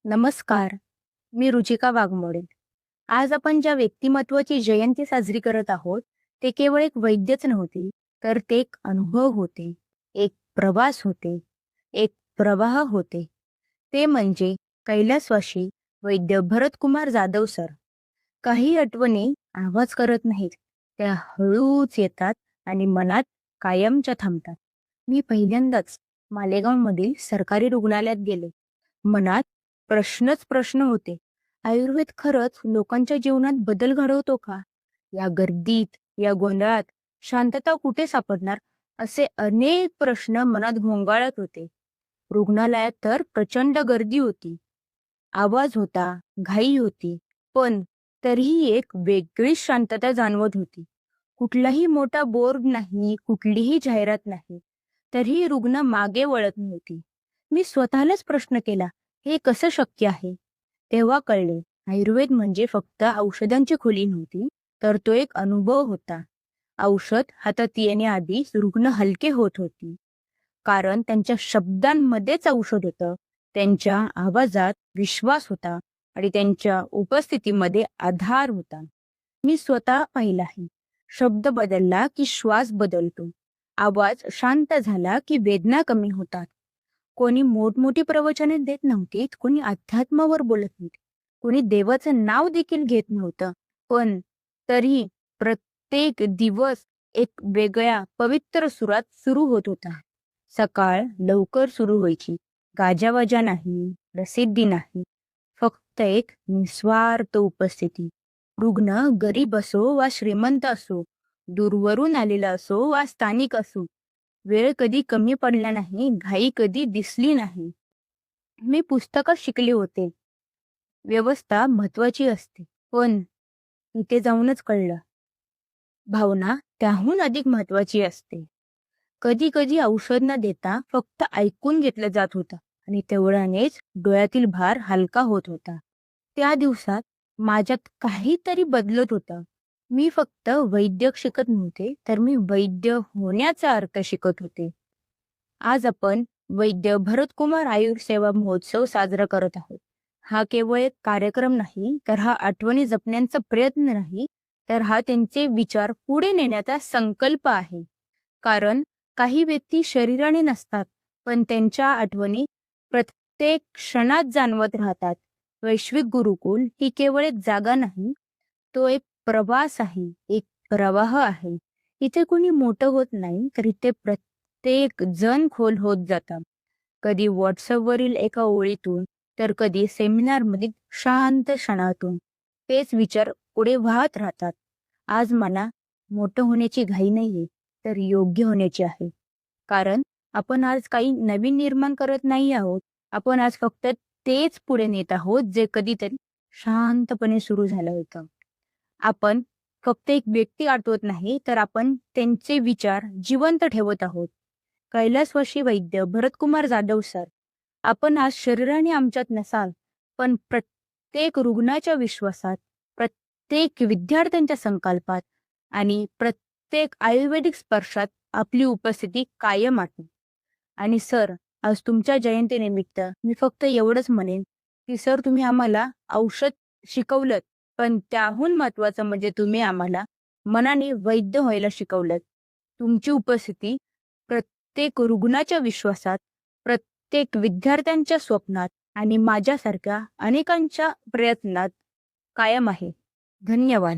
नमस्कार, मी रुचिका वाघमोडे. आज आपण ज्या व्यक्तिमत्वाची जयंती साजरी करत आहोत, ते केवळ एक वैद्यच नव्हते, तर ते एक अनुभव होते, एक प्रवास होते, एक प्रवाह होते. ते म्हणजे कैलासवासी वैद्य भरतकुमार जाधव सर. काही आठवणी आवाज करत नाहीत, त्या हळूच येतात आणि मनात कायमच्या थांबतात. मी पहिल्यांदाच मालेगावमधील सरकारी रुग्णालयात गेले. मनात प्रश्नच प्रश्न होते. आयुर्वेद खरंच लोकांच्या जीवनात बदल घडवतो का? या गर्दीत, या गोंधळात शांतता कुठे सापडणार? असे अनेक प्रश्न मनात घोंगाळत होते. रुग्णालयात तर प्रचंड गर्दी होती. आवाज होता, घाई होती, पण तरीही एक वेगळीच शांतता जाणवत होती. कुठलाही मोठा बोर्ड नाही, कुठलीही जाहिरात नाही. तरीही रुग्ण मागे वळत नव्हती. मी स्वतःलाच प्रश्न केला, हे कसं शक्य आहे? तेव्हा कळले, आयुर्वेद म्हणजे फक्त औषधांची खोली नव्हती, तर तो एक अनुभव होता. औषध हातात येण्याआधी रुग्ण हलके होत होती. कारण त्यांच्या शब्दांमध्येच औषध होतं, त्यांच्या आवाजात विश्वास होता आणि त्यांच्या उपस्थितीमध्ये आधार होता. मी स्वतः पाहिलं आहे. शब्द बदलला की श्वास बदलतो. आवाज शांत झाला की वेदना कमी होतात. कोणी मोठमोठी प्रवचने देत नव्हतीत, कोणी अध्यात्मावर बोलत नव्हते, कोणी देवाचं नाव देखील घेत नव्हतं. पण तरीही प्रत्येक दिवस एक वेगळ्या पवित्र सुरात सुरू होत होता. सकाळ लवकर सुरू व्हायची. गाजावाजा नाही, प्रसिद्धी नाही, फक्त एक निस्वार्थ उपस्थिती. रुग्ण गरीब असो वा श्रीमंत असो, दूरवरून आलेला असो वा स्थानिक असो, वेळ कधी कमी पडला नाही, घाई कधी दिसली नाही. मी पुस्तकात शिकले होते, व्यवस्था महत्वाची असते, पण इथे जाऊनच कळलं, भावना त्याहून अधिक महत्वाची असते. कधी कधी औषध न देता फक्त ऐकून घेतलं जात होतं आणि तेवढ्यानेच डोळ्यातील भार हलका होत होता. त्या दिवसात माझ्यात काहीतरी बदलत होतं. मी फक्त वैद्यक शिकत नव्हते, तर मी वैद्य होण्याचा अर्थ शिकत होते. आज आपण वैद्य भरतकुमार आयुर सेवा महोत्सव साजरा करत आहोत. हा केवळ एक कार्यक्रम नाही, तर हा आठवणी जपण्याचा प्रयत्न नाही, तर हा त्यांचे विचार पुढे नेण्याचा संकल्प आहे. कारण काही व्यक्ती शरीराने नसतात, पण त्यांच्या आठवणी प्रत्येक क्षणात जाणवत राहतात. वैश्विक गुरुकुल ही केवळ एक जागा नाही, तो एक प्रवास आहे, एक प्रवाह आहे. इथे कोणी मोठं होत नाही, तर इथे प्रत्येक जण खोल होत जातात. कधी व्हॉट्सअपवरील एका ओळीतून, तर कधी सेमिनारमध्ये शांत क्षणातून. तेच विचार पुढे वाहत राहतात. आज मला मोठं होण्याची घाई नाहीये, तर योग्य होण्याची आहे. कारण आपण आज काही नवीन निर्माण करत नाही आहोत. आपण आज फक्त तेच पुढे नेत आहोत, जे कधीतरी शांतपणे सुरू झालं होतं. आपण फक्त एक व्यक्ती आठवत नाही, तर आपण त्यांचे विचार जिवंत ठेवत आहोत. कैलासवासी वैद्य भरतकुमार जाधव सर, आपण आज शरीराने आमच्यात नसाल, पण प्रत्येक रुग्णाच्या विश्वासात, प्रत्येक विद्यार्थ्यांच्या संकल्पात आणि प्रत्येक आयुर्वेदिक स्पर्शात आपली उपस्थिती कायम आहे. आणि सर, आज तुमच्या जयंतीनिमित्त मी फक्त एवढंच म्हणेन, की सर तुम्ही आम्हाला औषध शिकवलंत, पण त्याहून महत्वाचं म्हणजे तुम्ही आम्हाला मनाने वैद्य व्हायला शिकवलंत. तुमची उपस्थिती प्रत्येक रुग्णाच्या विश्वासात, प्रत्येक विद्यार्थ्यांच्या स्वप्नात आणि माझ्यासारख्या अनेकांच्या प्रयत्नात कायम आहे. धन्यवाद.